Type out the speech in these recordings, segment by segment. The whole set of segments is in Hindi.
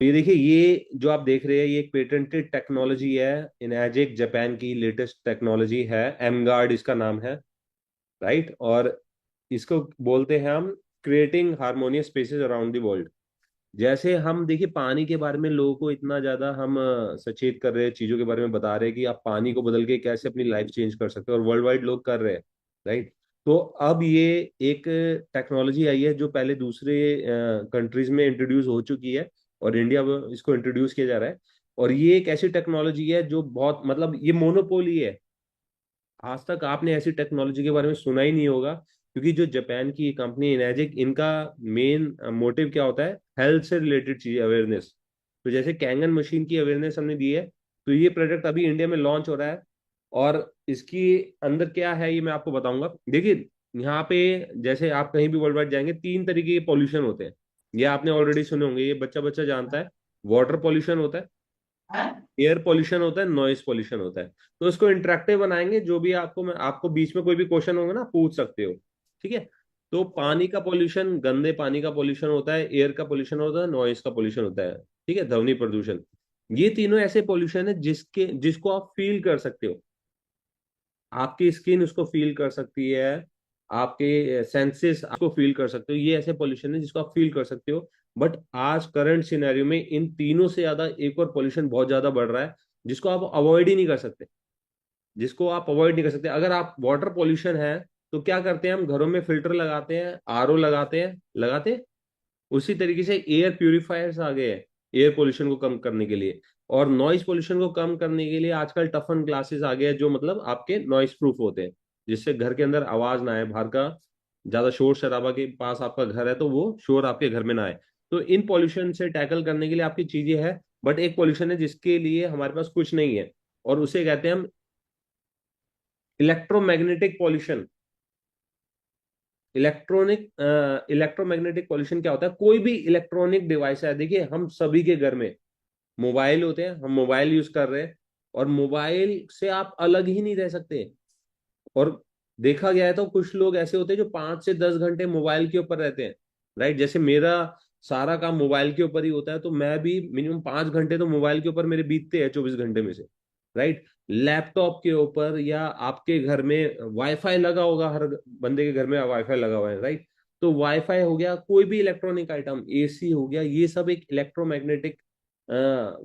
तो ये देखिए, ये जो आप देख रहे हैं ये एक पेटेंटेड टेक्नोलॉजी है। इनएजिक जापान की लेटेस्ट टेक्नोलॉजी है, एम गार्ड इसका नाम है। राइट। और इसको बोलते हैं हम creating harmonious spaces around the world. जैसे हम देखिए पानी के बारे में लोगों को इतना ज्यादा हम सचेत कर रहे हैं, चीजों के बारे में बता रहे हैं कि आप पानी को बदल के कैसे अपनी लाइफ चेंज कर सकते हो, और वर्ल्ड वाइड लोग कर रहे हैं। राइट। तो अब ये एक टेक्नोलॉजी आई है जो पहले दूसरे कंट्रीज में इंट्रोड्यूस हो चुकी है, और इंडिया में इसको इंट्रोड्यूस किया जा रहा है। और ये एक ऐसी टेक्नोलॉजी है जो बहुत मतलब ये मोनोपोली है। आज तक आपने ऐसी टेक्नोलॉजी के बारे में सुना ही नहीं होगा, क्योंकि जो जापान की कंपनी इनर्जिक, इनका मेन मोटिव क्या होता है, हेल्थ से रिलेटेड चीज अवेयरनेस। तो जैसे कैंगन मशीन की अवेयरनेस हमने दी है, तो ये प्रोडक्ट अभी इंडिया में लॉन्च हो रहा है। और इसकी अंदर क्या है ये मैं आपको बताऊंगा। देखिए, यहाँ पे जैसे आप कहीं भी वर्ल्ड वाइड जाएंगे, तीन तरीके के पॉल्यूशन होते हैं। ये आपने ऑलरेडी सुने होंगे, ये बच्चा बच्चा जानता है। वाटर पॉल्यूशन होता है, एयर पॉल्यूशन होता है, नॉइस पॉल्यूशन होता है। तो इसको इंटरेक्टिव बनाएंगे, जो भी आपको मैं आपको बीच में कोई भी क्वेश्चन होगा ना पूछ सकते हो। ठीक है। तो पानी का पॉल्यूशन, गंदे पानी का पॉल्यूशन होता है, एयर का पॉल्यूशन होता है, नॉइस का पॉल्यूशन होता है। ठीक है, ध्वनि प्रदूषण। ये तीनों ऐसे पॉल्यूशन है जिसको आप फील कर सकते हो। आपकी स्किन उसको फील कर सकती है, आपके सेंसेस आपको फील कर सकते हो। ये ऐसे पॉल्यूशन है जिसको आप फील कर सकते हो। बट आज करंट सिनेरियो में इन तीनों से ज्यादा एक और पॉल्यूशन बहुत ज्यादा बढ़ रहा है, जिसको आप अवॉइड ही नहीं कर सकते। जिसको आप अवॉइड नहीं कर सकते। अगर आप वाटर पॉल्यूशन है, तो क्या करते हैं हम, घरों में फिल्टर लगाते हैं, आरओ लगाते हैं। उसी तरीके से एयर प्यूरिफायर्स आ गए हैं एयर पोल्यूशन को कम करने के लिए। और नॉइस पोल्यूशन को कम करने के लिए आजकल टफन ग्लासेस आ गए हैं, जो मतलब आपके नॉइस प्रूफ होते हैं, जिससे घर के अंदर आवाज ना आए, बाहर का ज्यादा शोर शराबा के पास आपका घर है तो वो शोर आपके घर में ना आए। तो इन पॉल्यूशन से टैकल करने के लिए आपकी चीजें हैं। बट एक पॉल्यूशन है जिसके लिए हमारे पास कुछ नहीं है, और उसे कहते हैं हम इलेक्ट्रोमैग्नेटिक पॉल्यूशन। इलेक्ट्रोमैग्नेटिक पॉल्यूशन क्या होता है, कोई भी इलेक्ट्रॉनिक डिवाइस है, देखिए हम सभी के घर में मोबाइल होते हैं, हम मोबाइल यूज कर रहे हैं, और मोबाइल से आप अलग ही नहीं रह सकते। और देखा गया है तो कुछ लोग ऐसे होते हैं जो 5 से 10 घंटे मोबाइल के ऊपर रहते हैं। राइट। जैसे मेरा सारा काम मोबाइल के ऊपर ही होता है, तो मैं भी मिनिमम 5 घंटे तो मोबाइल के ऊपर मेरे बीतते हैं 24 घंटे में से। राइट। लैपटॉप के ऊपर, या आपके घर में वाईफाई लगा होगा, हर बंदे के घर में वाईफाई लगा हुआ है। राइट। तो वाईफाई हो गया, कोई भी इलेक्ट्रॉनिक आइटम, एसी हो गया, ये सब एक इलेक्ट्रोमैग्नेटिक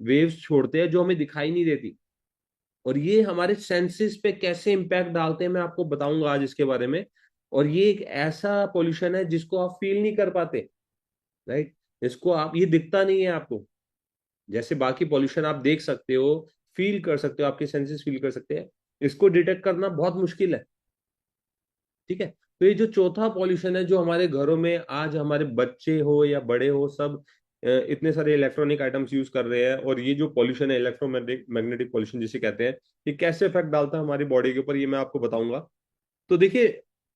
वेव्स छोड़ते हैं जो हमें दिखाई नहीं देती। और ये हमारे सेंसेस पे कैसे इम्पैक्ट डालते हैं मैं आपको बताऊंगा आज इसके बारे में। और ये एक ऐसा पोल्यूशन है जिसको आप फील नहीं कर पाते। राइट। इसको आप, ये दिखता नहीं है आपको। जैसे बाकी पोल्यूशन आप देख सकते हो, फील कर सकते हो, आपके सेंसेस फील कर सकते हैं। इसको डिटेक्ट करना बहुत मुश्किल है। ठीक है। तो ये जो चौथा पॉल्यूशन है, जो हमारे घरों में आज हमारे बच्चे हो या बड़े हो सब इतने सारे इलेक्ट्रॉनिक आइटम्स यूज कर रहे हैं, और ये जो पॉल्यूशन है इलेक्ट्रोमैग्नेटिक मैग्नेटिक पॉल्यूशन जिसे कहते हैं, ये कैसे इफेक्ट डालता है हमारी बॉडी के ऊपर, ये मैं आपको बताऊंगा। तो देखिए,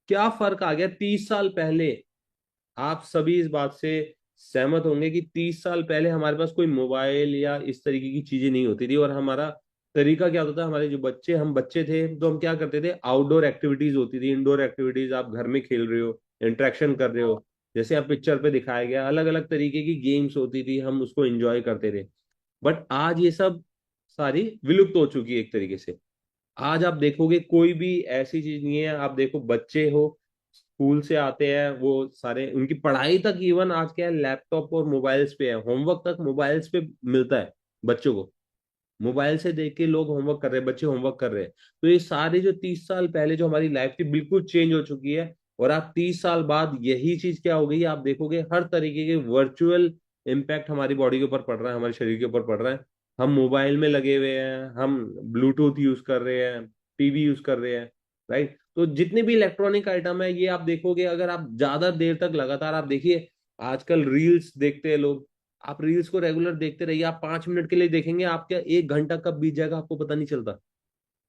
क्या फर्क आ गया 30 साल पहले। आप सभी इस बात से सहमत होंगे कि 30 साल पहले हमारे पास कोई मोबाइल या इस तरीके की चीजें नहीं होती थी, और हमारा तरीका क्या होता था, हमारे जो बच्चे, हम बच्चे थे तो हम क्या करते थे, आउटडोर एक्टिविटीज होती थी, इंडोर एक्टिविटीज, आप घर में खेल रहे हो, इंटरेक्शन कर रहे हो। जैसे आप पिक्चर पे दिखाया गया, अलग अलग तरीके की गेम्स होती थी, हम उसको एंजॉय करते थे। बट आज ये सब सारी विलुप्त हो चुकी है एक तरीके से। आज आप देखोगे कोई भी ऐसी चीज नहीं है। आप देखो बच्चे हो, स्कूल से आते हैं, वो सारे उनकी पढ़ाई तक इवन आज क्या है, लैपटॉप और मोबाइल्स पे है, होमवर्क तक मोबाइल्स पे मिलता है बच्चों को। मोबाइल से देख के लोग होमवर्क कर रहे हैं, बच्चे होमवर्क कर रहे हैं। तो ये सारे जो 30 साल पहले जो हमारी लाइफ थी बिल्कुल चेंज हो चुकी है। और आप 30 साल बाद यही चीज क्या हो गई है, आप देखोगे हर तरीके के वर्चुअल इम्पैक्ट हमारी बॉडी के ऊपर पड़ रहा है, हमारे शरीर के ऊपर पड़ रहा है। हम मोबाइल में लगे हुए हैं, हम ब्लूटूथ यूज कर रहे हैं, टीवी यूज कर रहे हैं। राइट। तो जितने भी इलेक्ट्रॉनिक आइटम है, ये आप देखोगे, अगर आप ज्यादा देर तक लगातार आप देखिए, आजकल रील्स देखते हैं लोग। आप रील्स को रेगुलर देखते रहिए, आप 5 मिनट के लिए देखेंगे, आपका 1 घंटा कब बीत जाएगा आपको पता नहीं चलता।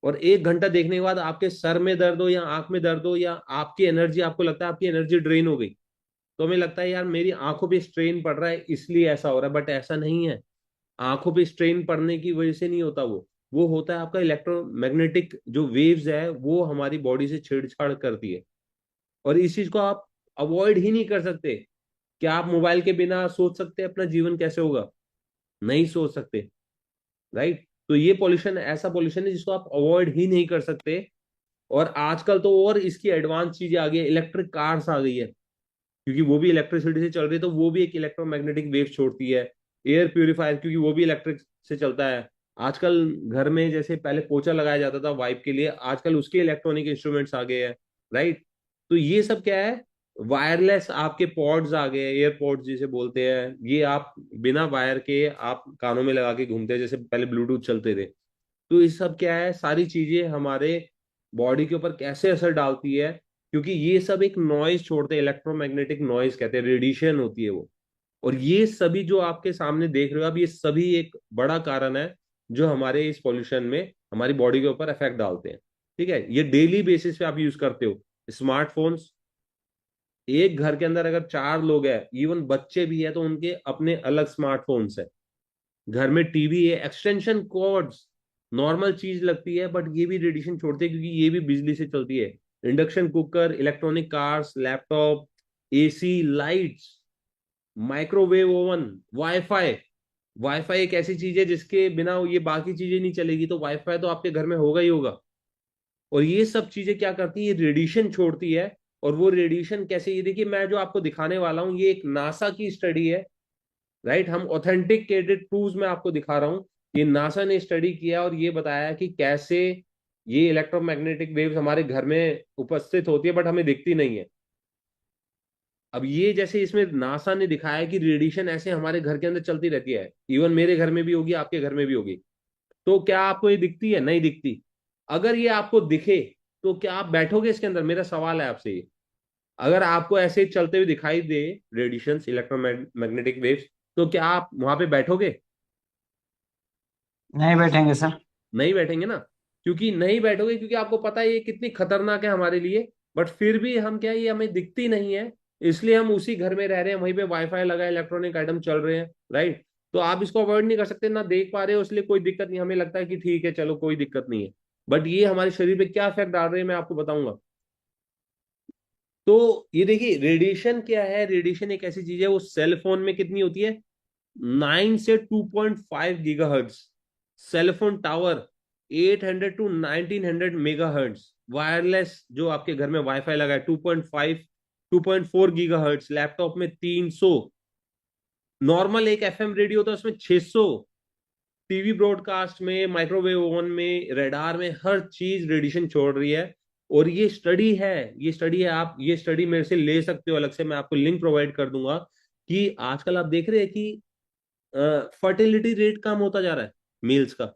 और 1 घंटा देखने के बाद आपके सर में दर्द हो या आंख में दर्द हो, या आपकी एनर्जी, आपको लगता है आपकी एनर्जी ड्रेन हो गई, तो हमें लगता है यार मेरी आंखों पे स्ट्रेन पड़ रहा है इसलिए ऐसा हो रहा है। बट ऐसा नहीं है। आंखों पे स्ट्रेन पड़ने की वजह से नहीं होता, वो होता है आपका इलेक्ट्रोमैग्नेटिक जो वेव्स है, वो हमारी बॉडी से छेड़छाड़ करती है। और इस चीज को आप अवॉइड ही नहीं कर सकते। क्या आप मोबाइल के बिना सोच सकते हैं अपना जीवन कैसे होगा? नहीं सोच सकते, राइट। तो ये पॉल्यूशन ऐसा पॉल्यूशन है जिसको आप अवॉइड ही नहीं कर सकते। और आजकल तो और इसकी एडवांस चीजें आ गई है, इलेक्ट्रिक कार्स आ गई है, क्योंकि वो भी इलेक्ट्रिसिटी से चल रही है, तो वो भी एक इलेक्ट्रोमैग्नेटिक वेव छोड़ती है। एयर प्यूरिफायर, क्योंकि वो भी इलेक्ट्रिक से चलता है। आजकल घर में जैसे पहले पोछा लगाया जाता था वाइप के लिए, आजकल उसके इलेक्ट्रॉनिक इंस्ट्रूमेंट्स आ गए हैं, राइट। तो ये सब क्या है, वायरलेस आपके पॉड्स आ गए, एयरपॉड्स जिसे बोलते हैं, ये आप बिना वायर के आप कानों में लगा के घूमते हैं, जैसे पहले ब्लूटूथ चलते थे। तो ये सब क्या है, सारी चीजें हमारे बॉडी के ऊपर कैसे असर डालती है, क्योंकि ये सब एक नॉइज छोड़ते हैं, इलेक्ट्रोमैग्नेटिक नॉइज कहते हैं, रेडिएशन होती है वो। और ये सभी जो आपके सामने देख रहे हो आप, ये सभी एक बड़ा कारण है जो हमारे इस पॉल्यूशन में हमारी बॉडी के ऊपर इफेक्ट डालते हैं। ठीक है, ये डेली बेसिस पे आप यूज करते हो स्मार्टफोन्स। एक घर के अंदर अगर 4 लोग हैं, इवन बच्चे भी है, तो उनके अपने अलग स्मार्टफोन्स है। घर में टीवी है, एक्सटेंशन कॉर्ड्स नॉर्मल चीज लगती है, बट ये भी रेडिएशन छोड़ती है, क्योंकि ये भी बिजली से चलती है। Induction cooker, electronic cars, laptop, AC, lights, microwave oven, wifi. Wifi एक ऐसी चीज है जिसके बिना ये बाकी चीजें नहीं चलेगी, तो वाईफाई तो आपके घर में होगा ही होगा। और ये सब चीजें क्या करती है, ये रेडिएशन छोड़ती है। और वो रेडिएशन कैसे, ये देखिए मैं जो आपको दिखाने वाला हूँ, ये एक नासा की स्टडी है, राइट। हम ऑथेंटिकेटेड प्रूफ में आपको दिखा रहा हूं। ये नासा ने स्टडी किया और ये बताया कि कैसे ये इलेक्ट्रोमैग्नेटिक वेव्स हमारे घर में उपस्थित होती है, बट हमें दिखती नहीं है। अब ये जैसे इसमें नासा ने दिखाया कि रेडिएशन ऐसे हमारे घर के अंदर चलती रहती है, इवन मेरे घर में भी होगी, आपके घर में भी होगी। तो क्या आपको ये दिखती है? नहीं दिखती। अगर ये आपको दिखे तो क्या आप बैठोगे इसके अंदर? मेरा सवाल है आपसे ये। अगर आपको ऐसे चलते हुए दिखाई दे रेडिएशन, इलेक्ट्रोमैग्नेटिक वेव्स, तो क्या आप वहां पे बैठोगे? नहीं बैठेंगे सर। नहीं बैठेंगे ना, क्योंकि नहीं बैठोगे, क्योंकि आपको पता है ये कितनी खतरनाक है हमारे लिए। बट फिर भी हम क्या, ये हमें दिखती नहीं है, इसलिए हम उसी घर में रह रहे हैं, वहीं पे वाईफाई लगा है, इलेक्ट्रॉनिक आइटम चल रहे हैं, राइट। तो आप इसको अवॉइड नहीं कर सकते, ना देख पा रहे हो, इसलिए कोई दिक्कत नहीं, हमें लगता है कि ठीक है चलो कोई दिक्कत नहीं है। बट ये हमारे शरीर पे क्या इफेक्ट डाल रहे हैं मैं आपको बताऊंगा। तो ये देखिए रेडिएशन क्या है, रेडिएशन एक ऐसी चीज है, वो सेल फोन में कितनी होती है, 9 से 2.5 gigahertz. Cellphone tower 800 to 1900 megahertz. Wireless जो आपके घर में वाईफाई लगा है 2.5 2.4 गीगाहर्ट्ज। लैपटॉप में 300। नॉर्मल एक एफएम रेडियो होता है उसमें 600। टीवी ब्रॉडकास्ट में, माइक्रोवेव ओवन में, रेडार में, हर चीज रेडिएशन छोड़ रही है। और ये स्टडी है, ये स्टडी है, आप ये स्टडी मेरे से ले सकते हो अलग से, मैं आपको लिंक प्रोवाइड कर दूंगा। कि आजकल आप देख रहे हैं कि फर्टिलिटी रेट कम होता जा रहा है मेल्स का,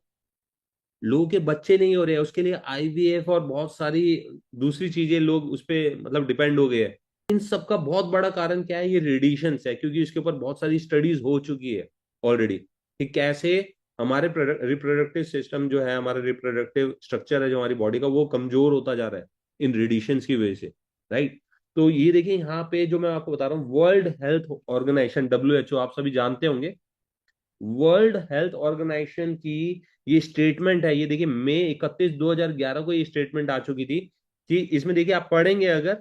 लोगों के बच्चे नहीं हो रहे हैं, उसके लिए आईवीएफ और बहुत सारी दूसरी चीजें लोग उस पे मतलब डिपेंड हो गए हैं। इन सब का बहुत बड़ा कारण क्या है, ये रेडिएशन है, क्योंकि इसके ऊपर बहुत सारी स्टडीज हो चुकी है ऑलरेडी, कि कैसे हमारे रिप्रोडक्टिव सिस्टम जो है, हमारा रिप्रोडक्टिव स्ट्रक्चर है जो हमारी बॉडी का, वो कमजोर होता जा रहा है इन रेडिएशन की वजह से, राइट। तो ये देखिए यहाँ पे जो मैं आपको बता रहा हूँ, वर्ल्ड हेल्थ ऑर्गेनाइजेशन WHO, आप सभी जानते होंगे। वर्ल्ड हेल्थ ऑर्गेनाइजेशन की ये स्टेटमेंट है, ये देखिए मई 31 2011 को ये स्टेटमेंट आ चुकी थी। कि इसमें देखिए आप पढ़ेंगे अगर,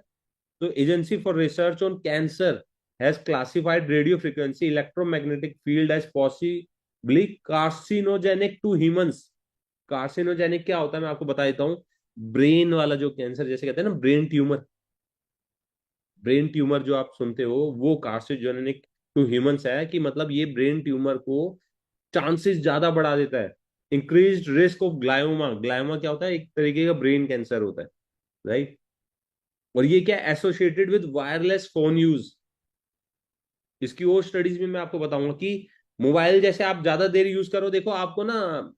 तो agency for research on cancer has classified radio frequency electromagnetic field as possibly carcinogenic to humans. Carcinogenic क्या होता है मैं आपको बता देता हूँ। ब्रेन वाला जो कैंसर, जैसे कहते हैं ना ब्रेन ट्यूमर, ब्रेन ट्यूमर जो आप सुनते हो, वो कार्सिनोजेनिक टू ह्यूमंस है, कि मतलब ये ब्रेन ट्यूमर को चांसेस ज्यादा बढ़ा देता है। Increase risk of glioma, glioma क्या होता है, एक तरीके का ब्रेन कैंसर होता है, राइट। और ये क्या associated with wireless phone use. इसकी और स्टडीज भी मैं आपको बताऊंगा कि मोबाइल जैसे आप ज्यादा देर यूज करो, देखो आपको ना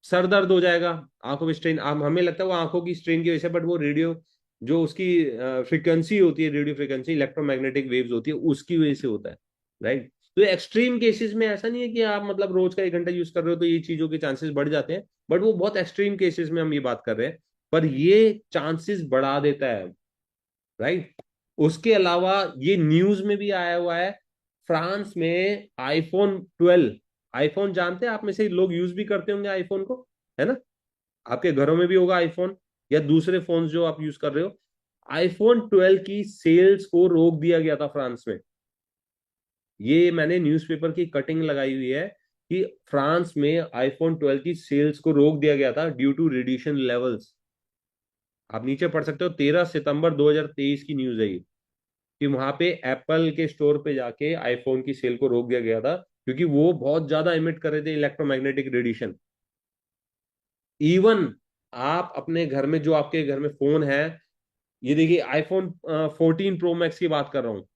सर दर्द हो जाएगा, आंखों में स्ट्रेन, हमें लगता है वो आंखों की स्ट्रेन की वजह से, बट वो रेडियो जो उसकी फ्रीक्वेंसी होती है, रेडियो फ्रीक्वेंसी, इलेक्ट्रोमैग्नेटिक वेव्स होती है, उसकी वजह से होता है, राइट। तो एक्सट्रीम केसेस में ऐसा नहीं है कि आप मतलब रोज का 1 घंटा यूज कर रहे हो तो ये चीजों के चांसेस बढ़ जाते हैं, बट वो बहुत एक्सट्रीम केसेस में हम ये बात कर रहे हैं। पर ये चांसेस बढ़ा देता है, राइट। उसके अलावा ये न्यूज में भी आया हुआ है, फ्रांस में iPhone 12, आईफोन जानते हैं आप में से लोग यूज भी करते होंगे आईफोन को, है ना। आपके घरों में भी होगा आईफोन, या दूसरे फोन जो आप यूज कर रहे हो। iPhone 12 की सेल्स को रोक दिया गया था फ्रांस में। ये मैंने न्यूज़पेपर की कटिंग लगाई हुई है। कि फ्रांस में आईफोन 12 की सेल्स को रोक दिया गया था ड्यू टू रेडिएशन लेवल्स। आप नीचे पढ़ सकते हो, 13 सितंबर 2023 की न्यूज है ये, कि वहां पे एप्पल के स्टोर पे जाके आईफोन की सेल को रोक दिया गया था क्योंकि वो बहुत ज्यादा इमिट कर रहे थे इलेक्ट्रोमैग्नेटिक रेडिएशन। इवन आप अपने घर में, जो आपके घर में फोन है, ये देखिए आईफोन 14 प्रो मैक्स की बात कर रहा हूँ।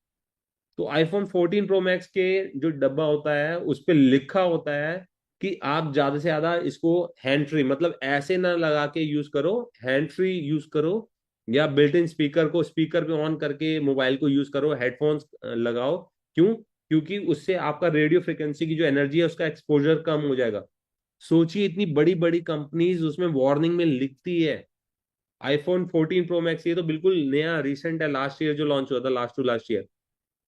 तो आईफोन 14 प्रो मैक्स के जो डब्बा होता है उस पे लिखा होता है कि आप ज्यादा से ज्यादा इसको हैंड फ्री, मतलब ऐसे ना लगा के यूज करो, हैंड फ्री यूज करो, या बिल्ट इन स्पीकर को स्पीकर पे ऑन करके मोबाइल को यूज करो, हेडफोन्स लगाओ। क्यों? क्योंकि उससे आपका रेडियो फ्रिक्वेंसी की जो एनर्जी है उसका एक्सपोजर कम हो जाएगा। सोचिए, इतनी बड़ी बड़ी कंपनीज उसमें वार्निंग में लिखती है। आईफोन 14 प्रो मैक्स ये तो बिल्कुल नया रिसेंट है, लास्ट ईयर जो लॉन्च हुआ था, लास्ट टू लास्ट ईयर।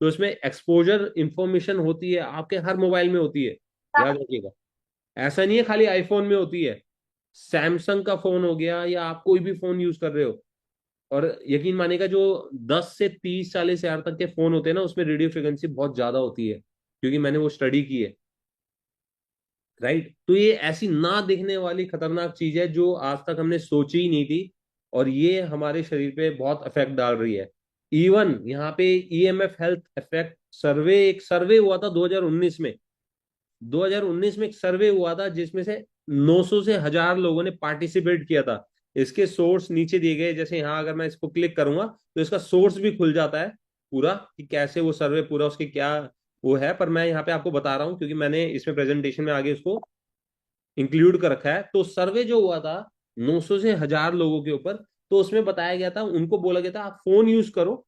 तो इसमें एक्सपोजर इंफॉर्मेशन होती है, आपके हर मोबाइल में होती है, याद रखिएगा। ऐसा नहीं है खाली आईफोन में होती है। सैमसंग का फोन हो गया या आप कोई भी फोन यूज कर रहे हो, और यकीन मानेगा जो 10 से 30 40 हजार तक के फोन होते हैं ना, उसमें रेडियो फ्रिक्वेंसी बहुत ज्यादा होती है, क्योंकि मैंने वो स्टडी की है। राइट? तो ये ऐसी ना दिखने वाली खतरनाक चीज है जो आज तक हमने सोची ही नहीं थी, और ये हमारे शरीर पे बहुत इफेक्ट डाल रही है। इवन यहाँ पे ईएमएफ हेल्थ इफेक्ट सर्वे, एक सर्वे हुआ था 2019 में। 2019 में एक सर्वे हुआ था जिसमें से 900 से 1000 लोगों ने पार्टिसिपेट किया था। इसके सोर्स नीचे दिए गए, जैसे यहाँ अगर मैं इसको क्लिक करूंगा तो इसका सोर्स भी खुल जाता है पूरा, कि कैसे वो सर्वे पूरा, उसकी क्या वो है। पर मैं यहाँ पे आपको बता रहा हूँ क्योंकि मैंने इसमें प्रेजेंटेशन में आगे उसको इंक्लूड कर रखा है। तो सर्वे जो हुआ था 900 से 1000 लोगों के ऊपर, तो उसमें बताया गया था, उनको बोला गया था आप फोन यूज करो।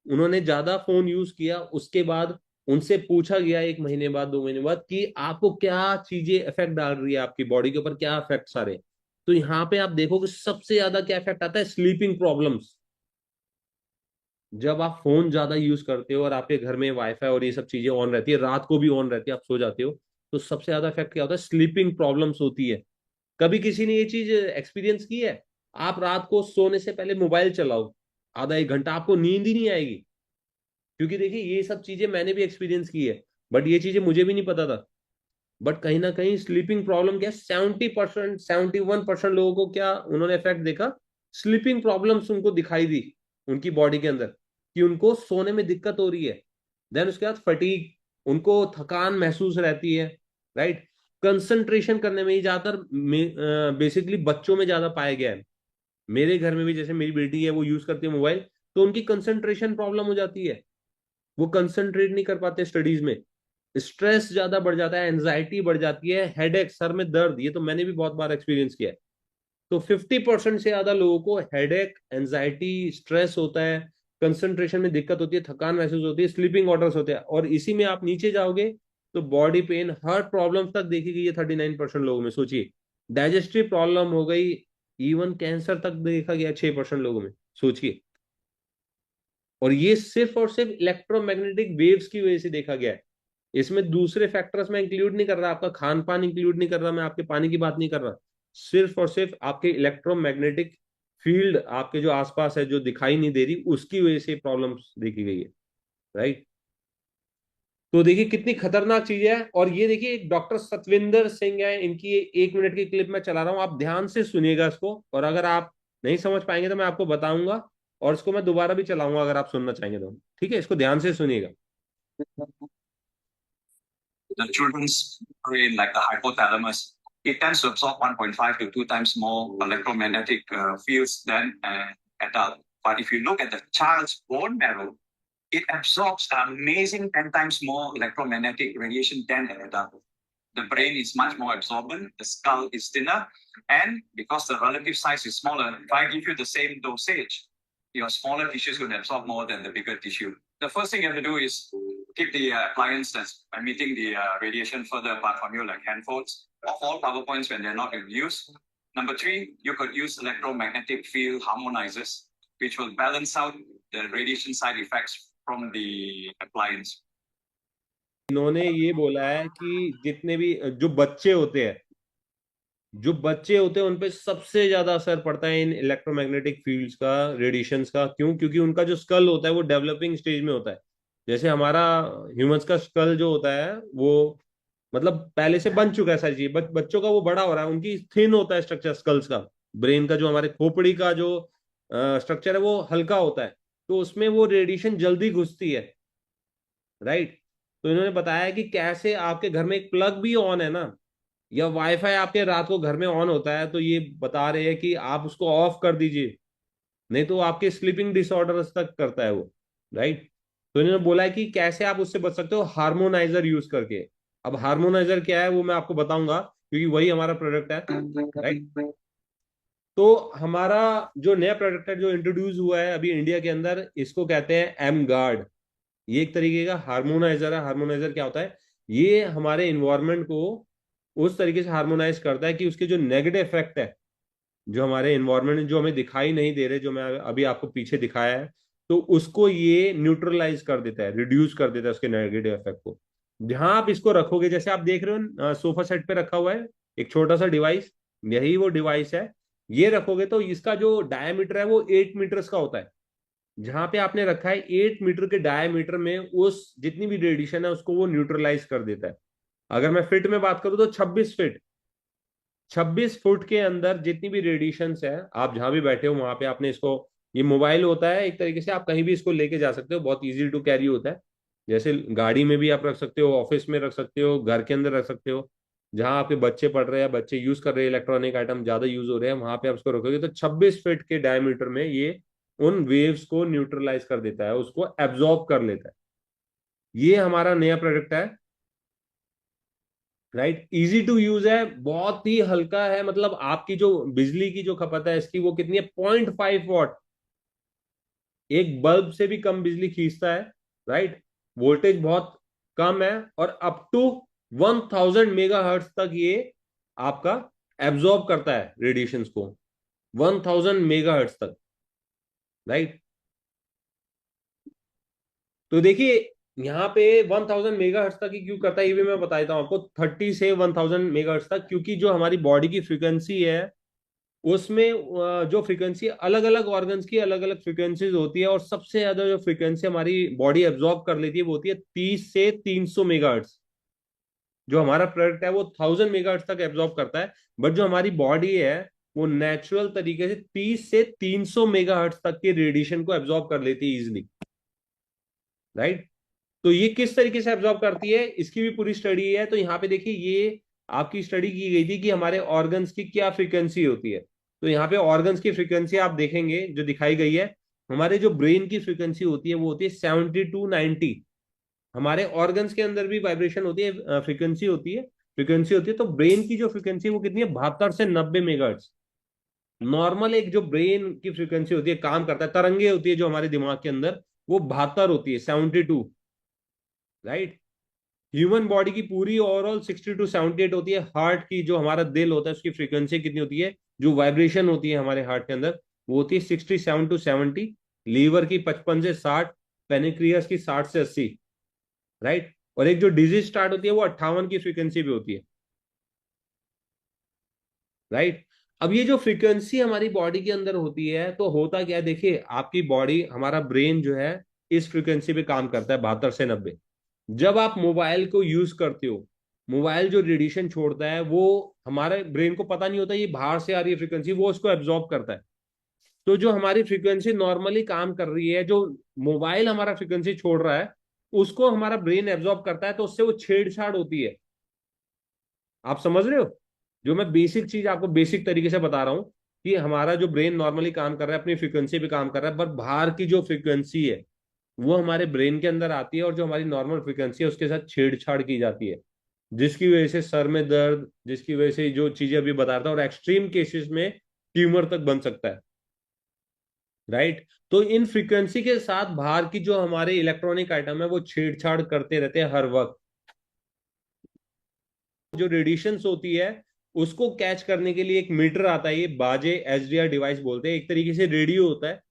उन्होंने ज्यादा फोन यूज किया, उसके बाद उनसे पूछा गया 1 महीने बाद, 2 महीने बाद, कि आपको क्या चीजें इफेक्ट डाल रही है, आपकी बॉडी के ऊपर क्या इफेक्ट आ रहे हैं। तो यहाँ पे आप देखोगे सबसे ज्यादा क्या इफेक्ट आता है, स्लीपिंग प्रॉब्लम्स। जब आप फोन ज्यादा यूज करते हो और आपके घर में वाईफाई और ये सब चीजें ऑन रहती है, रात को भी ऑन रहती है, आप सो जाते हो, तो सबसे ज्यादा इफेक्ट क्या होता है, स्लीपिंग प्रॉब्लम्स होती है। कभी किसी ने ये चीज एक्सपीरियंस की है? आप रात को सोने से पहले मोबाइल चलाओ आधा 1 घंटा, आपको नींद ही नहीं आएगी। क्योंकि देखिए ये सब चीजें मैंने भी एक्सपीरियंस की है, बट ये चीजें मुझे भी नहीं पता था। बट कहीं ना कहीं स्लीपिंग प्रॉब्लम क्या, 70%, 71% लोगों को क्या उन्होंने इफेक्ट देखा, स्लीपिंग प्रॉब्लम्स उनको दिखाई दी उनकी बॉडी के अंदर, कि उनको सोने में दिक्कत हो रही है। देन उसके बाद फटीग, उनको थकान महसूस रहती है। राइट? कंसंट्रेशन करने में ही ज्यादातर बेसिकली बच्चों में ज्यादा पाया गया है। मेरे घर में भी जैसे मेरी बेटी है, वो यूज करती है मोबाइल, तो उनकी कंसंट्रेशन प्रॉब्लम हो जाती है, वो कंसंट्रेट नहीं कर पाते स्टडीज में। स्ट्रेस ज्यादा बढ़ जाता है, एंजाइटी बढ़ जाती है, हेडेक, सर में दर्द, ये तो मैंने भी बहुत बार एक्सपीरियंस किया है। तो 50% से ज्यादा लोगों को हेडेक, एंजाइटी, स्ट्रेस होता है, कंसंट्रेशन में दिक्कत होती है, थकान महसूस होती है, स्लीपिंग ऑर्डर्स होते हैं, और इसी में आप नीचे जाओगे तो बॉडी पेन, हार्ट प्रॉब्लम तक देखी गई है 39% लोगों में। सोचिए, डाइजेस्टिव प्रॉब्लम हो गई, इवन कैंसर तक देखा गया 6% लोगों में। सोचिए, और ये सिर्फ और सिर्फ इलेक्ट्रोमैग्नेटिक वेव्स की वजह से देखा गया है। इसमें दूसरे फैक्टर्स में इंक्लूड नहीं कर रहा, आपका खान पान इंक्लूड नहीं कर रहा, मैं आपके पानी की बात नहीं कर रहा। सिर्फ और सिर्फ आपके इलेक्ट्रोमैग्नेटिक फील्ड आपके जो आसपास है, जो दिखाई नहीं दे रही, उसकी वजह से प्रॉब्लम्स देखी गई है। राइट? तो देखिए कितनी खतरनाक चीज है। और ये देखिए एक डॉक्टर सतविंदर सिंह है, इनकी 1 मिनट की क्लिप मैं चला रहा हूँ, आप ध्यान से सुनिएगा इसको, और अगर आप नहीं समझ पाएंगे तो मैं आपको बताऊंगा, और इसको मैं दोबारा भी चलाऊंगा अगर आप सुनना चाहेंगे तो। ठीक है, इसको ध्यान से सुनिएगा। The children's brain, like the hypothalamus, it tends to absorb 1.5 to 2 times more electromagnetic fields than an adult. But if you look at the child's bone marrow, it absorbs an amazing 10 times more electromagnetic radiation than an adult. The brain is much more absorbent, the skull is thinner, and because the relative size is smaller, if I give you the same dosage, your smaller tissue is going to absorb more than the bigger tissue. The first thing you have to do is keep the appliance that's emitting the radiation further apart from you, like handphones, or all power points when they're not in use. Number 3, you could use electromagnetic field harmonizers, which will balance out the radiation side effects from the appliance. इन्होंने ये बोला है कि जितने भी जो बच्चे होते हैं उन पे सबसे ज्यादा असर पड़ता है इन इलेक्ट्रोमैग्नेटिक फील्ड्स का, रेडिएशंस का। क्यों? क्योंकि उनका जो स्कल होता है वो डेवलपिंग स्टेज में होता है। जैसे हमारा ह्यूमंस का स्कल जो होता है वो मतलब पहले से बन चुका है सारी चीज, बच्चों का वो बड़ा हो रहा है, उनकी थिन होता है स्ट्रक्चर स्कल्स का, ब्रेन का जो हमारे खोपड़ी का जो स्ट्रक्चर है वो हल्का होता है, तो उसमें वो रेडिएशन जल्दी घुसती है, राइट। तो इन्होंने बताया कि कैसे आपके घर में एक प्लग भी ऑन है ना, या वाईफाई आपके रात को घर में ऑन होता है, तो ये बता रहे हैं कि आप उसको ऑफ कर दीजिए, नहीं तो आपके स्लीपिंग डिसऑर्डर्स तक करता है वो, राइट। तो इन्होंने बोला है कि कैसे आप उससे बच सकते हो, हार्मोनाइजर यूज करके। अब हार्मोनाइजर क्या है वो मैं आपको बताऊंगा, क्योंकि वही हमारा प्रोडक्ट है, राइट। तो हमारा जो नया प्रोडक्ट है जो इंट्रोड्यूस हुआ है अभी इंडिया के अंदर, इसको कहते हैं एम गार्ड। ये एक तरीके का हार्मोनाइजर है। हार्मोनाइजर क्या होता है, ये हमारे इन्वायरमेंट को उस तरीके से हार्मोनाइज करता है कि उसके जो नेगेटिव इफेक्ट है, जो हमारे इन्वायरमेंट में जो हमें दिखाई नहीं दे रहे, जो मैं अभी आपको पीछे दिखाया है, तो उसको ये न्यूट्रलाइज कर देता है, रिड्यूस कर देता है उसके नेगेटिव इफेक्ट को। जहां आप इसको रखोगे, जैसे आप देख रहे हो सोफा सेट पे रखा हुआ है एक छोटा सा डिवाइस, यही वो डिवाइस है। ये रखोगे तो इसका जो डायमीटर है वो 8 मीटर्स का होता है। जहां पे आपने रखा है 8 मीटर के डायमीटर में उस जितनी भी रेडिएशन है उसको वो न्यूट्रलाइज कर देता है। अगर मैं फिट में बात करूं तो 26 फीट, 26 फुट के अंदर जितनी भी रेडिएशन है, आप जहां भी बैठे हो वहां पे आपने इसको, ये मोबाइल होता है एक तरीके से, आप कहीं भी इसको लेके जा सकते हो, बहुत इजी टू कैरी होता है। जैसे गाड़ी में भी आप रख सकते हो, ऑफिस में रख सकते हो, घर के अंदर रख सकते हो, जहां आपके बच्चे पढ़ रहे हैं, बच्चे यूज कर रहे हैं, इलेक्ट्रॉनिक आइटम ज्यादा यूज हो रहे हैं, वहां पे आप उसको रखोगे तो 26 फीट के डायमीटर में ये उन वेव्स को न्यूट्रलाइज कर देता है, उसको एब्जॉर्ब कर लेता है। ये हमारा नया प्रोडक्ट है, राइट। इजी टू यूज है, बहुत ही हल्का है, मतलब आपकी जो बिजली की जो खपत है इसकी वो कितनी है, 0.5 वॉट, एक बल्ब से भी कम बिजली खींचता है, राइट। वोल्टेज बहुत कम है, और अप टू 1000 मेगा हर्ट्ज तक ये आपका एब्जॉर्ब करता है रेडिएशंस को, 1000 मेगा हर्ट्ज तक, राइट। तो देखिए यहाँ पे 1000 मेगा हर्ट्ज तक ही क्यों करता है ये भी मैं बता देता हूँ आपको, 30 से 1000 मेगा हर्ट्ज तक, क्योंकि जो हमारी बॉडी की फ्रीक्वेंसी है उसमें जो फ्रीक्वेंसी अलग अलग ऑर्गन्स की अलग अलग फ्रीक्वेंसीज होती है, और सबसे ज्यादा जो फ्रीक्वेंसी हमारी बॉडी एब्जॉर्ब कर लेती है वो होती है 30 से 300 मेगाहर्ट्ज। जो हमारा प्रोडक्ट है वो 1000 मेगाहर्ट्ज तक एब्जॉर्ब करता है, बट जो हमारी बॉडी है वो नेचुरल तरीके से 30 से 300 मेगाहर्ट्ज तक के रेडिएशन को एब्जॉर्ब कर लेती है इजिली, राइट। तो ये किस तरीके से एब्जॉर्ब करती है इसकी भी पूरी स्टडी है। तो यहाँ पे देखिए ये आपकी स्टडी की गई थी कि हमारे ऑर्गन्स की क्या फ्रीक्वेंसी होती है। तो यहाँ पे ऑर्गन्स की फ्रीक्वेंसी आप देखेंगे जो दिखाई गई है, हमारे जो ब्रेन की फ्रीक्वेंसी होती है वो होती है 70 to 90। हमारे ऑर्गन्स के अंदर भी वाइब्रेशन होती है, फ्रीक्वेंसी होती है, तो ब्रेन की जो फ्रीक्वेंसी वो कितनी है, 72 से 90 मेगाहर्ट्ज। नॉर्मल एक जो ब्रेन की फ्रीक्वेंसी होती है, काम करता है, तरंगे होती है जो हमारे दिमाग के अंदर, वो 72 होती है, 72, राइट। ह्यूमन बॉडी की पूरी ओवरऑल 60 to 78 होती है। हार्ट की जो हमारा दिल होता है उसकी फ्रीक्वेंसी कितनी होती है, जो वाइब्रेशन होती है हमारे हार्ट के अंदर, वो होती है 67 to 70। लीवर की 55 से 60, पेनिक्रियास की 60 से 80, राइट। और एक जो डिजीज स्टार्ट होती है वो 58 की फ्रीक्वेंसी पे होती है, राइट। अब ये जो फ्रीक्वेंसी हमारी बॉडी के अंदर होती है, तो होता क्या है, देखिए आपकी बॉडी, हमारा ब्रेन जो है इस फ्रीक्वेंसी पे काम करता है, 72 से 90। जब आप मोबाइल को यूज करते हो, मोबाइल जो रेडिएशन छोड़ता है वो हमारे ब्रेन को पता नहीं होता ये बाहर से आ रही है फ्रीक्वेंसी, वो उसको एब्जॉर्ब करता है। तो जो हमारी फ्रीक्वेंसी नॉर्मली काम कर रही है, जो मोबाइल हमारा फ्रीक्वेंसी छोड़ रहा है, उसको हमारा ब्रेन एब्जॉर्ब करता है, तो उससे वो छेड़छाड़ होती है। आप समझ रहे हो, जो मैं बेसिक चीज आपको बेसिक तरीके से बता रहा हूं, कि हमारा जो ब्रेन नॉर्मली काम कर रहा है अपनी फ्रीक्वेंसी पे काम कर रहा है, पर बाहर की जो फ्रीक्वेंसी है वो हमारे ब्रेन के अंदर आती है, और जो हमारी नॉर्मल फ्रीक्वेंसी है उसके साथ छेड़छाड़ की जाती है, जिसकी वजह से सर में दर्द, जिसकी वजह से जो चीजें अभी बता रहा था, और एक्सट्रीम केसेस में ट्यूमर तक बन सकता है, राइट। तो इन फ्रीक्वेंसी के साथ बाहर की जो हमारे इलेक्ट्रॉनिक आइटम है वो छेड़छाड़ करते रहते हैं हर वक्त। जो रेडिएशंस होती है उसको कैच करने के लिए एक मीटर आता है, ये बाजे एचडीआर डिवाइस बोलते हैं, एक तरीके से रेडियो होता है।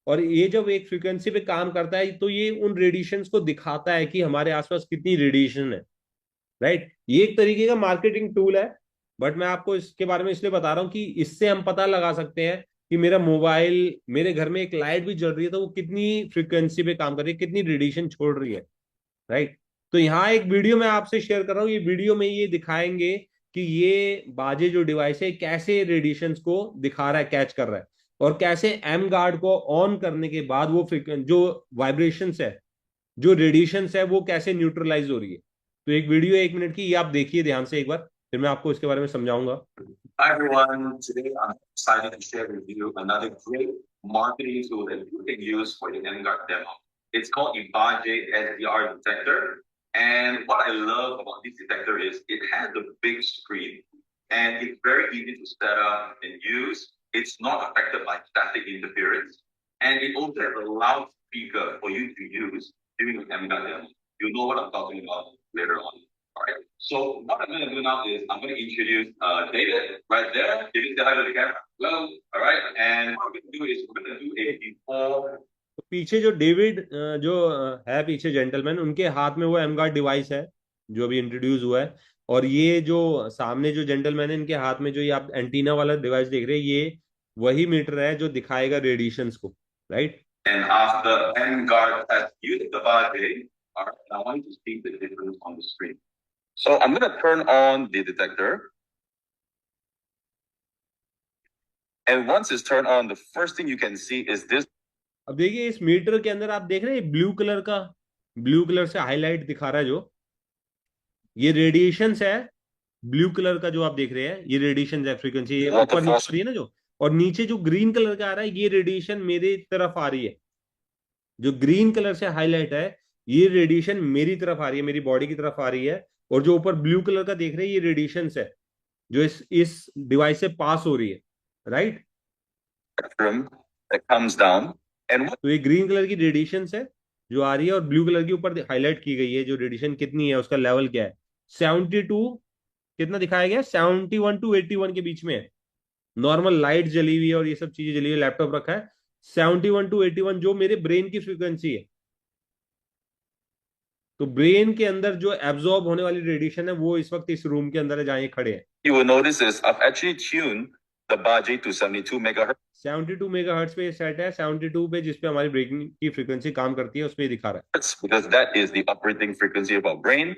और ये जब एक फ्रीक्वेंसी पे काम करता है तो ये उन रेडिएशंस को दिखाता है कि हमारे आसपास कितनी रेडिएशन है, राइट। ये एक तरीके का मार्केटिंग टूल है, बट मैं आपको इसके बारे में इसलिए बता रहा हूँ कि इससे हम पता लगा सकते हैं कि मेरा मोबाइल, मेरे घर में एक लाइट भी जल रही है तो वो कितनी फ्रीक्वेंसी पे काम कर रही है, कितनी रेडिएशन छोड़ रही है, राइट। तो यहाँ एक वीडियो मैं आपसे शेयर कर रहा हूँ, ये वीडियो में ये दिखाएंगे कि ये बाजे जो डिवाइस है कैसे रेडिएशंस को दिखा रहा है, कैच कर रहा है, और कैसे एम गार्ड को ऑन करने के बाद वो जो वाइब्रेशंस है, जो रेडिएशंस है, वो कैसे न्यूट्रलाइज हो रही है। तो एक वीडियो 1 मिनट की, ये आप देखिए ध्यान से एक बार, फिर मैं आपको इसके बारे में समझाऊंगा। Hi everyone, today I'm excited to share with you another great marketing tool that you can use for your NGARD demo. It's called Ibaje SDR detector. And what I love about this detector is it has a big screen and it's very easy to set up and use. It's not affected by static interference. And it also has a loudspeaker for you to use during your NGARD demo. You know what I'm talking about later on. All right. So what I'm going to do now is I'm going to introduce David right there. David, say hi to the camera. Hello. All right. And what we're going to do is we're going to do a before. तो पीछे जो डेविड जो है पीछे जेंटलमैन, उनके हाथ में वो एमगार्ड डिवाइस है जो अभी इंट्रोड्यूस हुआ है। और ये जो सामने जो जेंटलमैन है, इनके हाथ में जो ये आप एंटीना वाला डिवाइस देख रहे हैं, ये वही मीटर है जो दिखाएगा रेडिएशंस को, right. And after NGuard has used the body, all right, I want you to see the difference on the screen. So I'm going to turn on the detector. And once it's turned on, the first thing you can see is this. अब देखिए इस मीटर के अंदर आप देख रहे हैं ब्लू कलर का, ब्लू कलर से हाईलाइट दिखा रहा है जो ये रेडिएशंस है। ब्लू कलर का जो आप देख रहे हैं ये रेडिएशन है, फ्रीक्वेंसी ये ऊपर नीचे आ रही है ना जो, और नीचे जो ग्रीन कलर का आ रहा है ये रेडिएशन मेरी तरफ आ रही है। जो ग्रीन कलर से हाईलाइट है ये रेडिएशन मेरी तरफ आ रही है, मेरी बॉडी की तरफ आ रही है। और जो ऊपर ब्लू कलर का देख रहे हैं ये रेडिएशन है जो इस डिवाइस से पास हो रही है, राइट। तो ये ग्रीन कलर की रेडिएशन है जो आ रही है, और ब्लू कलर की ऊपर हाईलाइट की गई है जो रेडिएशन कितनी है, उसका लेवल क्या है। 72 कितना दिखाया गया, 71 to 81 के बीच में है। नॉर्मल लाइट जली हुई है और ये सब चीजें जली हुई है, लैपटॉप रखा है। 71 to 81 जो मेरे ब्रेन की फ्रीक्वेंसी है। तो ब्रेन के अंदर जो एब्जॉर्ब होने वाली रेडिएशन है वो इस वक्त इस रूम के अंदर है जहां ये खड़े हैं। You will notice is I've actually tuned the Baji to 72 megahertz. 72 megahertz पे सेट है, 72 पे जिसपे हमारी ब्रेन की फ्रीक्वेंसी काम करती है, उसमें दिखा रहा है। Because that is the operating frequency of our brain.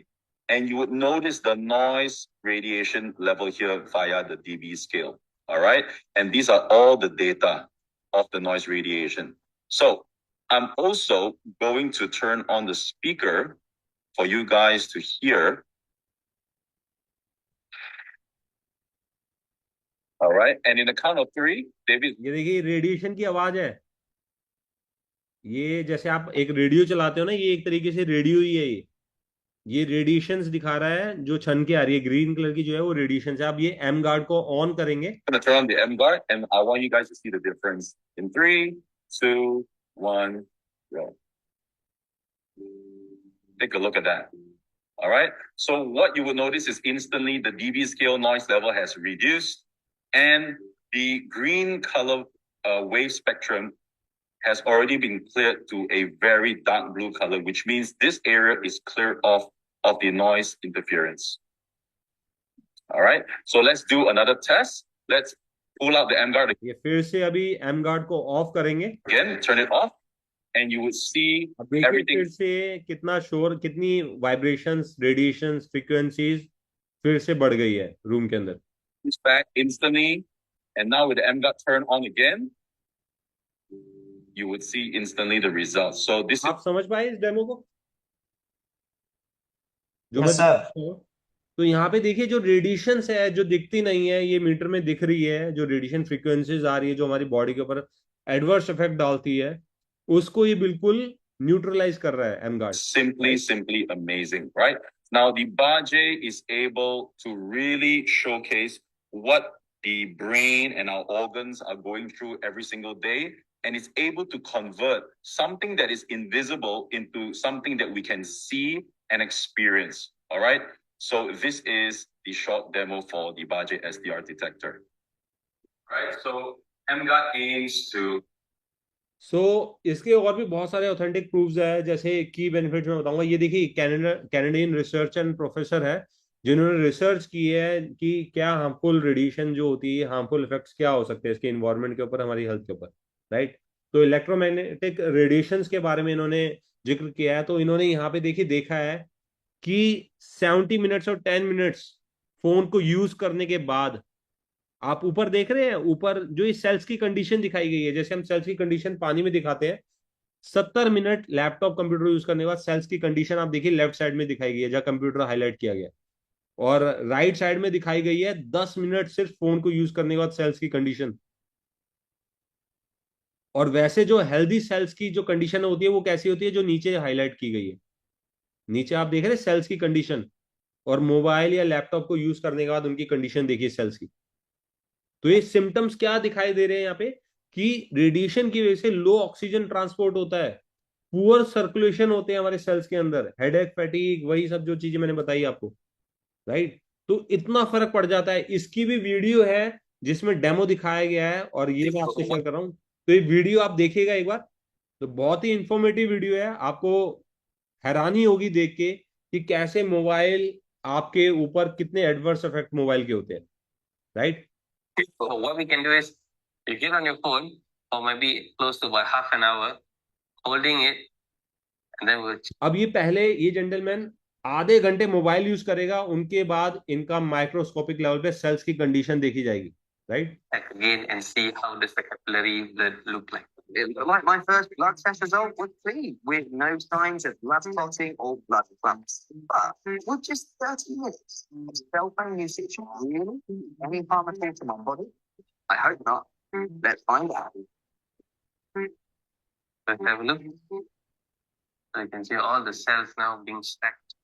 And you would notice the noise radiation level here via the dB scale. All right. And these are all the data of the noise radiation. So I'm also going to turn on the speaker for you guys to hear. All right. And in the count of 3, David. ये देखिए रेडिएशन की आवाज है। ये जैसे आप एक रेडियो चलाते हो ना, ये एक तरीके से रेडियो ही है। ये रेडिएशंस दिखा रहा है जो छन के आ रही है, ग्रीन कलर की जो है वो रेडिएशन है। आप ये एम गार्ड को ऑन करेंगे। I'm going to turn on the M guard and I want you guys to see the difference in 3, 2, 1, go. Take a look at that. All right. So what you will notice is instantly the dB scale noise level has reduced and the green color wave spectrum has already been cleared to a very dark blue color, which means this area is cleared off of the noise interference. All right. So let's do another test. Let's pull out the M guard ये फिर से अभी एम गार्ड को ऑफ करेंगे। again. Turn it off. And you would see everything. फिर से कितना शोर, कितनी वाइब्रेशंस, रेडिएशंस, फ्रीक्वेंसीज फिर से बढ़ गई है रूम के अंदर। It's back instantly, and now with the M dot turn on again, you would see instantly the results. So this आप समझ पाए इस डेमो को जो yes, मैं तो यहाँ पे देखिए जो रेडिएशंस है जो दिखती नहीं है, ये मीटर में दिख रही है। जो रेडिएशन फ्रीक्वेंसीज आ रही है जो हमारी बॉडी के ऊपर एडवर्स इफेक्ट डालती है, उसको ये बिल्कुल न्यूट्रलाइज कर रहा है M Guard. simply amazing, right? Now the Baje is able to really showcase what the brain and our organs are going through every single day, and it's able to convert something that is invisible into something that we can see and experience. All right. So this is the short demo for the Baje SDR detector. Right. So MGOT aims to इसके और भी बहुत सारे ऑथेंटिक प्रूफ्स है। जैसे की बेनिफिट्स मैं बताऊंगा। ये देखिए कैनेडियन रिसर्च एंड प्रोफेसर है जिन्होंने रिसर्च की है कि क्या हार्मफुल रेडिएशन जो होती है, हार्मफुल इफेक्ट्स क्या हो सकते हैं इसके इन्वायरमेंट के ऊपर, हमारी हेल्थ के ऊपर, राइट। तो इलेक्ट्रोमैग्नेटिक रेडिएशंस के बारे में इन्होंने जिक्र किया है। तो इन्होंने यहाँ पे देखा है कि 70 मिनट्स और 10 मिनट्स फोन को यूज करने के बाद, आप ऊपर देख रहे हैं, ऊपर जो ये सेल्स की कंडीशन दिखाई गई है, जैसे हम सेल्स की कंडीशन पानी में दिखाते हैं, 70 मिनट लैपटॉप कंप्यूटर यूज करने के बाद सेल्स की कंडीशन आप देखिए लेफ्ट साइड में दिखाई गई है जहां कंप्यूटर हाईलाइट किया गया है। और राइट साइड में दिखाई गई है 10 मिनट सिर्फ फोन को यूज करने के बाद सेल्स की कंडीशन। और वैसे जो हेल्दी सेल्स की जो कंडीशन होती है वो कैसी होती है, जो नीचे हाईलाइट की गई है, नीचे आप देख रहे हैं सेल्स की कंडीशन। और मोबाइल या लैपटॉप को यूज करने के बाद उनकी कंडीशन देखिए सेल्स की। तो ये सिम्टम्स क्या दिखाई दे रहे हैं यहाँ पे, कि रेडिएशन की वजह से लो ऑक्सीजन ट्रांसपोर्ट होता है, पुअर सर्कुलेशन होते हैं हमारे सेल्स के अंदर, हेडेक, फैटीग, वही सब जो चीजें मैंने बताई आपको, राइट। तो इतना फर्क पड़ जाता है। इसकी भी वीडियो है जिसमें डेमो दिखाया गया है, और ये मैं आपसे शेयर कर रहा हूँ। तो ये वीडियो आप देखिएगा एक बार, तो बहुत ही इंफॉर्मेटिव वीडियो है। आपको हैरानी होगी देख के कि कैसे मोबाइल आपके ऊपर कितने एडवर्स इफेक्ट मोबाइल के होते हैं, right. So what we can do is you get on your phone for maybe close to about half an hour, holding it, and then we'll अब ये पहले ये जेंटलमैन आधे घंटे मोबाइल यूज करेगा, उनके बाद इनका माइक्रोस्कोपिक लेवल पे सेल्स की कंडीशन देखी जाएगी, right. check again and see how does the capillary blood look like. Like my first blood test result was clean with no signs of blood clotting or blood clumps. But with just 30 minutes of cell phone usage, really any harm at all to my body? I hope not. Let's find out. Let's have a look. So you can see all the cells now being stacked.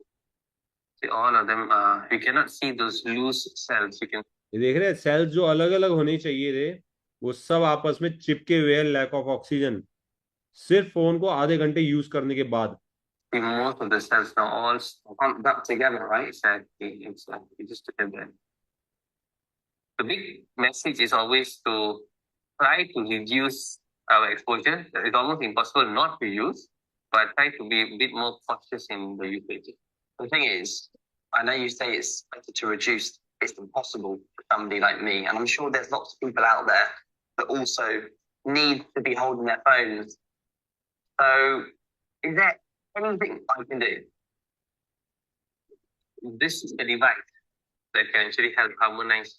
See all of them. You cannot see those loose cells. You can ये देख रहे हैं सेल्स जो अलग अलग होने चाहिए थे, वो सब आपस में चिपके हुए हैं, लैक ऑफ ऑक्सीजन, सिर्फ फोन को आधे घंटे यूज करने के बाद। see most of the cells now all clumped up together, right? It's just together. The big message is always to try to reduce our exposure. It's almost impossible not to use, but try to be a bit more cautious in the usage. The thing is, I know you say it's better to reduce. It's impossible for somebody like me, and I'm sure there's lots of people out there that also need to be holding their phones. So, is there anything I can do? This is the device that can actually help harmonize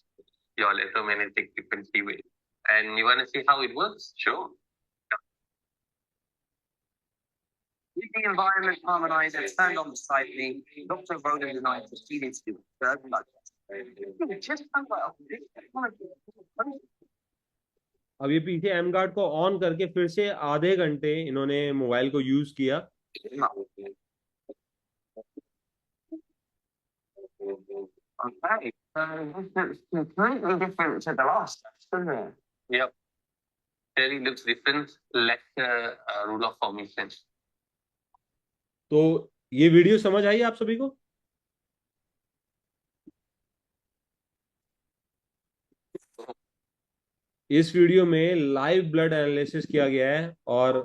your electromagnetic frequency wave. And you want to see how it works? Sure. With the environment harmonizer turned on beside me, Dr. Roland and I proceeded to do a third blood test. Just how well. अब ये पीछे एम गार्ड को ऑन करके फिर से आधे घंटे इन्होंने मोबाइल को यूज किया। Okay, this is completely different to the last test, isn't it? Yep. Really looks different. Lesser rule of formation. तो ये वीडियो समझ आई आप सभी को? इस वीडियो में लाइव ब्लड एनालिसिस किया गया है और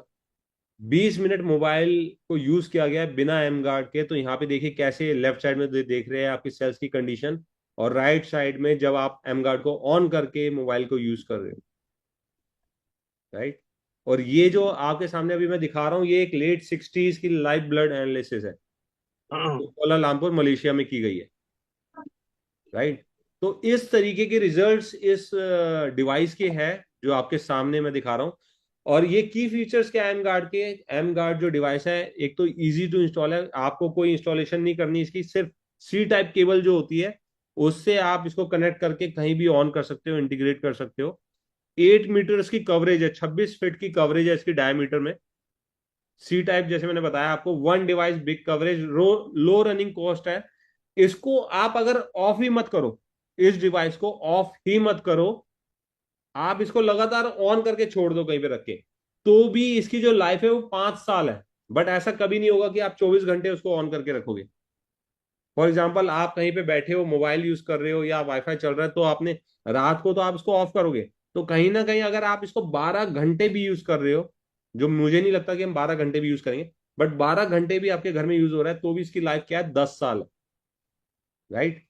20 मिनट मोबाइल को यूज किया गया है बिना एम गार्ड के। तो यहाँ पे देखिए कैसे लेफ्ट साइड में देख रहे हैं आपकी सेल्स की कंडीशन, और राइट साइड में जब आप एम गार्ड को ऑन करके मोबाइल को यूज कर रहे हो, राइट। और ये जो आपके सामने अभी मैं दिखा रहा हूँ, ये एक लेट 60s की लाइव ब्लड एनालिसिस है, तो कोलालमपुर मलेशिया में की गई है, राइट। तो इस तरीके के रिजल्ट्स इस डिवाइस के हैं जो आपके सामने मैं दिखा रहा हूँ। और ये की फीचर्स क्या है एम गार्ड के, एम गार्ड जो डिवाइस है, एक तो इजी टू इंस्टॉल है, आपको कोई इंस्टॉलेशन नहीं करनी इसकी, सिर्फ सी टाइप केबल जो होती है उससे आप इसको कनेक्ट करके कहीं भी ऑन कर सकते हो, इंटीग्रेट कर सकते हो। 8 मीटर्स की कवरेज है, 26 फीट की कवरेज है इसकी डायमीटर में। सी टाइप जैसे मैंने बताया आपको, वन डिवाइस बिग कवरेज, लो रनिंग कॉस्ट है। इसको आप अगर ऑफ ही मत करो, इस डिवाइस को ऑफ ही मत करो, आप इसको लगातार ऑन करके छोड़ दो कहीं पे रख के, तो भी इसकी जो लाइफ है वो 5 साल है। बट ऐसा कभी नहीं होगा कि आप 24 घंटे उसको ऑन करके रखोगे। फॉर एग्जाम्पल आप कहीं पे बैठे हो, मोबाइल यूज कर रहे हो या वाईफाई चल रहा है, तो आपने रात को तो आप इसको ऑफ करोगे, तो कहीं ना कहीं अगर आप इसको 12 घंटे भी यूज कर रहे हो, जो मुझे नहीं लगता कि हम 12 घंटे भी यूज करेंगे, बट 12 घंटे भी आपके घर में यूज हो रहा है, तो भी इसकी लाइफ क्या है, 10 साल, राइट।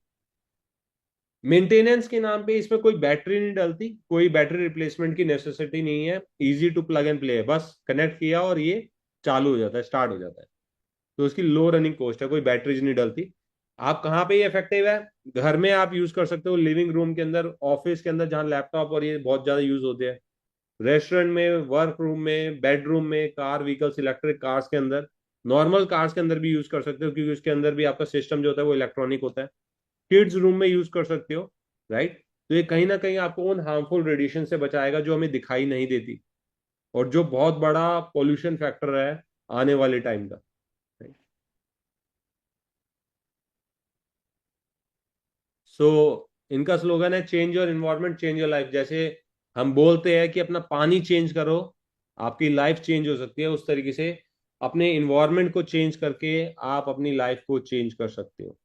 मेंटेनेंस के नाम पे इसमें कोई बैटरी नहीं डलती, कोई बैटरी रिप्लेसमेंट की नेसेसिटी नहीं है, easy to plug and play है, बस कनेक्ट किया और ये चालू हो जाता है, स्टार्ट हो जाता है। तो उसकी लो रनिंग कॉस्ट है, कोई बैटरीज नहीं डलती। आप कहाँ पे ये इफेक्टिव है? घर में आप यूज कर सकते हो, लिविंग रूम के अंदर, ऑफिस के अंदर जहाँ लैपटॉप और ये बहुत ज्यादा यूज होते हैं, रेस्टोरेंट में, वर्क रूम में, बेडरूम में, कार व्हीकल्स, इलेक्ट्रिक कार्स के अंदर, नॉर्मल कार्स के अंदर भी यूज कर सकते हो, क्योंकि उसके अंदर भी आपका सिस्टम जो होता है वो इलेक्ट्रॉनिक होता है। किड्स रूम में यूज कर सकते हो, राइट? तो ये कहीं ना कहीं आपको उन हार्मफुल रेडिएशन से बचाएगा जो हमें दिखाई नहीं देती, और जो बहुत बड़ा पोल्यूशन फैक्टर है आने वाले टाइम का। सो इनका स्लोगन है change your environment change your life. जैसे हम बोलते हैं कि अपना पानी चेंज करो, आपकी लाइफ चेंज हो सकती है, उस तरीके से अपने इन्वायरमेंट को चेंज करके आप अपनी लाइफ को चेंज कर सकते हो।